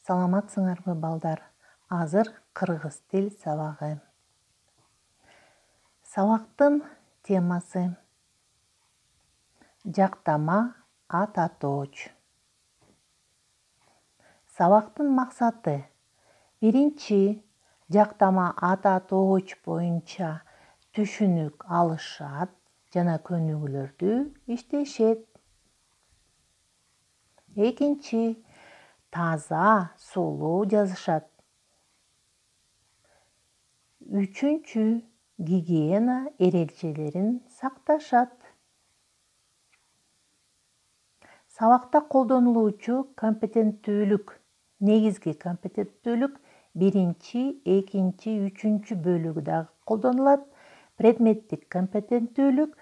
Саламатсыңарбы балдар? Азыр кыргыз тил сабагы. Сабактын темасы жактама ата точ. Сабактын максаты биринчи жактама ата точ боюнча түшүнүк алышат жана көнүгүүлөрдү иштешет. Экинчи таза, сулуу жазышат. Үчүнчү гигиена эрежелерин сакташат. Сабакта колдонулуучу компетенттүүлүк, негизги компетенттүүлүк биринчи, экинчи, үчүнчү бөлүгү дагы колдонулат. Предметтик компетенттүүлүк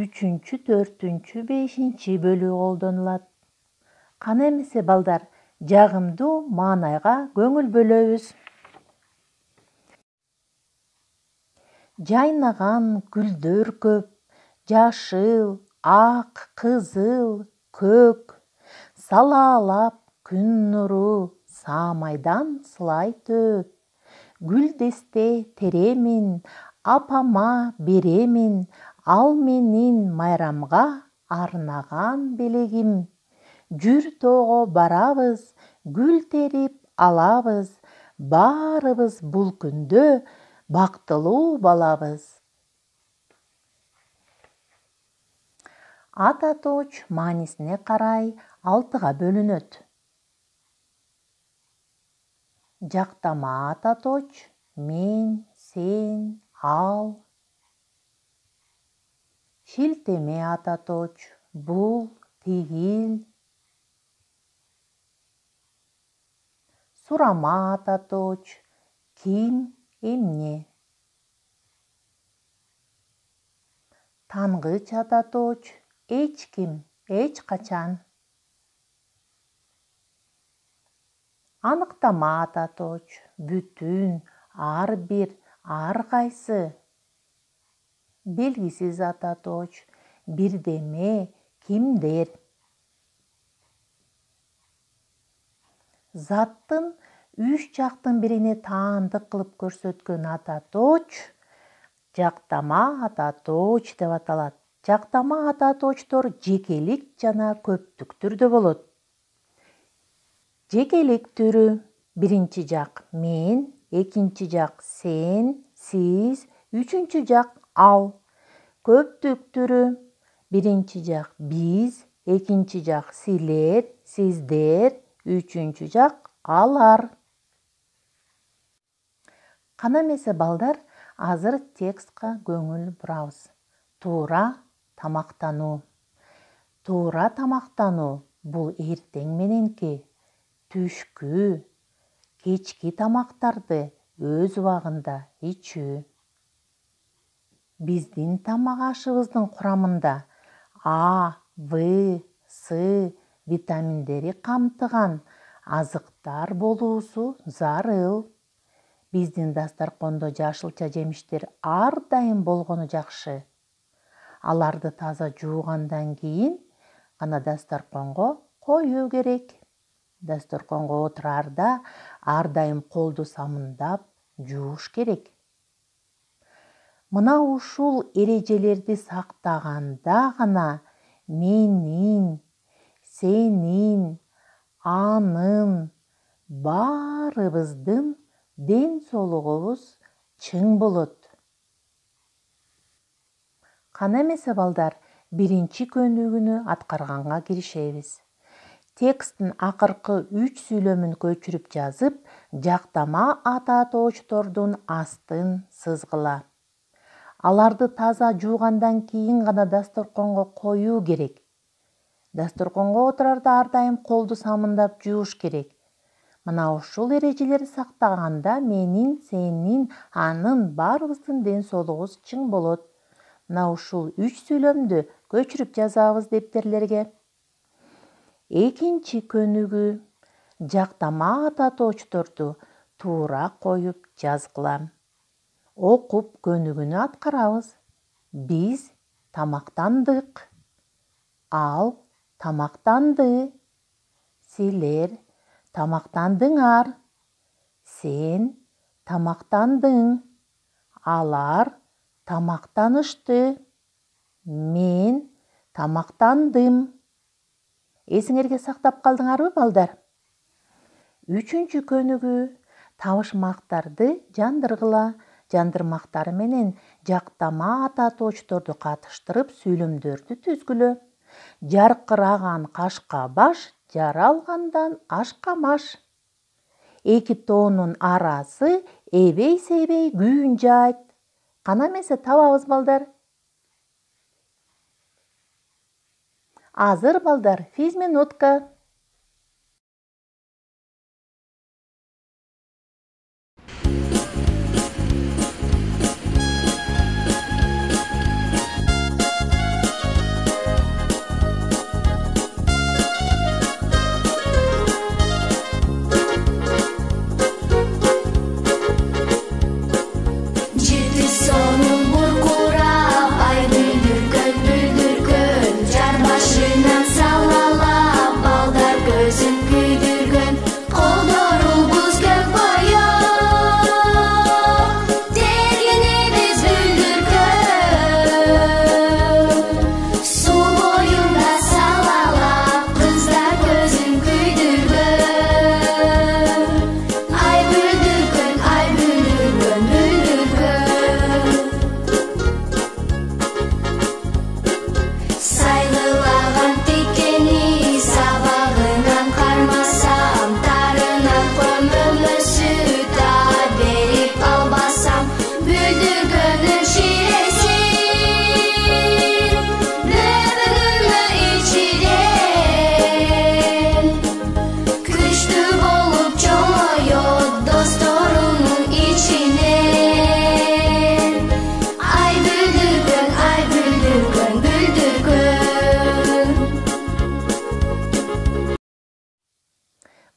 үчүнчү, төртүнчү, бешинчи бөлүгү колдонулат. Кана эмесе балдар, жагымдуу маанайга көңүл бөлөбүз. Жайнаган гүлдөр көп, жашыл, ак, кызыл, көк, салаалап күн нуру саамайдан сылай төөп. Гүлдесте теремин, апама беремин, ал менин майрамга арнаган белегим. Жүр тоого барабыз, гүл терип алабыз, баарыбыз бул күндө бактылуу балабыз. Ата точ маанисине карай 6-га бөлүнөт. Жактама ата точ мен, сен, ал. Шилтеме ата точ бул, тигил. Сурама ата точ ким, эмне. Тангыч ата точ эч ким, эч качан. Аныктама ата точ бүтүн, ар бир, ар кайсы. Белгисиз ата точ бирдеме, кимдер. Заттын 3 жактын бирине таандык кылып көрсөткөн ата точ жактама ата точ деп аталат. Жактама ата точтор жекелик жана көптүк түрдө болот. Жекелик түрү биринчи жак мен, экинчи жак сен, сиз, үчүнчү жак ал. Көптүк түрү биринчи жак биз, экинчи жак силер, сиздер, үчүнчү жак алар. Кана эмесе балдар, азыр текстка көңүл бурабыз. Туура тамактануу. Туура тамактануу бул эртең мененки, түшкү, кечки тамактарды өз убагында ичүү. Биздин тамак ашыбыздын курамында А, В, С витаминдери камтыган азыктар болуусу зарыл. Биздин дастаркондо жашылча жемиштер ар дайым болгону жакшы. Аларды таза жуугандан кийин гана дастарконго коюу керек. Дастарконго отурарда ар дайым колду самындап жууш керек. Мына ушул эрежелерди сактаганда гана менин, сенин, анын, баарыбыздын ден соолугубуз чың болот. Кана эмесе балдар, биринчи көнүгүүнү аткарганга киришебиз. Тексттин акыркы 3 сүйлөмүн көчүрүп жазып, жактама ата точтордун астын сызгыла. Аларды таза жуугандан кийин гана дастарконго коюу керек. Дастарконго отурарда ар дайым колду самындап жууш керек. Мына ушул эрежелерди сактаганда менин, сенин, анын баарыбыздын ден соолугубуз чың болот. Мына ушул 3 сүйлөмдү көчүрүп жазабыз дептерлерге. Экинчи көнүгүү жактама ата точторду туура коюп жазгыла. Окуп көнүгүүнү аткарабыз. Биз тамактандык. Ал тамактанды. Силер тамактандыңар. Сен тамактандың. Алар тамактанышты. Мен тамактандым. Эсиңерге сактап калдыңарбы, балдар? Үчүнчү көнүгү табышмактарды жандыргыла. Жандырмактары менен жактама ата тоочторду катыштырып сүйлөмдөрдү түзгүлө. Жаркыраган кашка баш, жаралгандан ашка маш. Эки тоонун арасы эбей-себей күйүн жайт. Кана эмесе табабыз, балдар? Азыр, балдар, физминутка.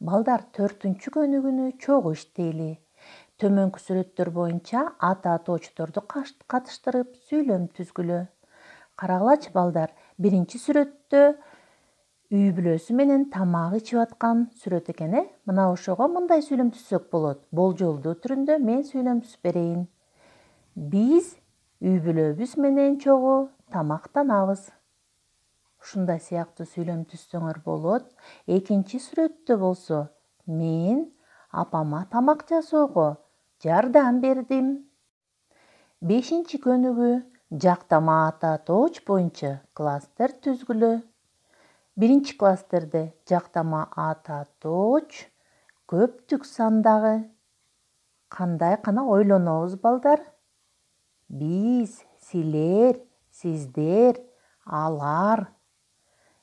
Балдар, 4-чү көнүгүнү чогуу иштейли. Төмөнкү сүрөттөр боюнча ата тоочторду катыштырып сүйлөм түзгүлө. Карагылачы, балдар, 1-чи сүрөттө үй бүлөсү менен тамак ичип аткан сүрөт экен, Мына ошого мындай сүйлөм түзсөк болот. Болжолдуу түрүндө мен сүйлөм түзүп берейин. Биз үй бүлөбүз менен чогуу тамактанабыз. Ушундай сыяктуу сүйлөм түзсөңөр болот. 2-чи сүрөттө болсо, мен апама тамак жасоого жардам бердим. 5-чи көнүгү жактама ата тооч боюнча класстер түзгүлө. 1-чи класстерде жактама ата тооч көптүк сандагы. Кандай кана ойлонобуз, балдар? Биз, силер, сиздер, алар.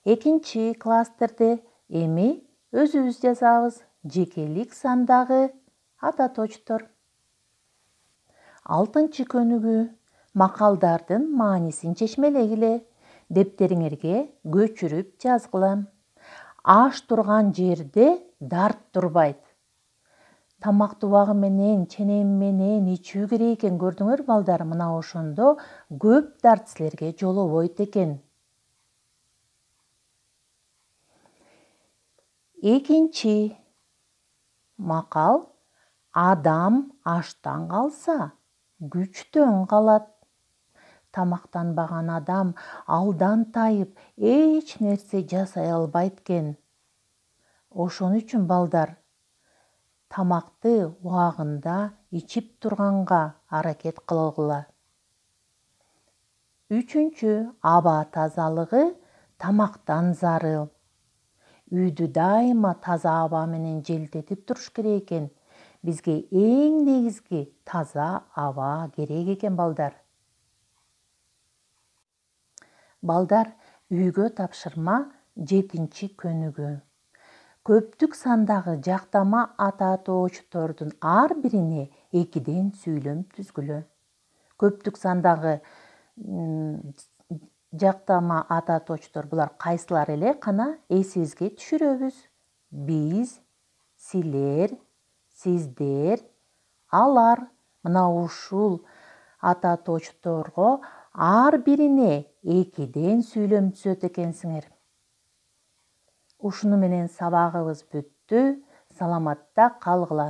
2-чи класстерде эми өзүбүз жазабыз. Жекелик сандагы ата тоочтор. 6-чы көнүгү макалдардын маанисин чечмелегиле. Дептериңерге көчүрүп жазгыла. Аш турган жерде дарт турбайт. Тамак тубагы менен, ченем менен ичүү керек экен, көрдүңөр, балдар? Мына ошондо көп дарт силерге жолобойт экен. 2-чи макал: адам аштан калса, күчтөн калат. Тамактанбаган адам алдан тайып, эч нерсе жасай албайт экен. Ошон үчүн, балдар, тамакты убагында ичип турганга аракет кылгыла. 3-чү, аба тазалыгы тамактан зарыл. Үйдү дайыма таза аба менен желдетип туруш керек экен. Бизге эң негизги таза аба керек экен, балдар. Балдар, үйгө тапшырма 7-чи көнүгү. Көптүк сандагы жактама ата тоочтордун ар бирине 2ден сүйлөм түзгүлө. Көптүк сандагы жактама ата тоочтор булар кайсылар эле? Кана эсибизге түшүрөбүз. Биз, силер, сиздер, алар. Мына ушул ата тоочторго ар бирине 2ден сүйлөм түзөт экенсиңер. Ушуну менен сабагыбыз бүттү. саламатта калгыла.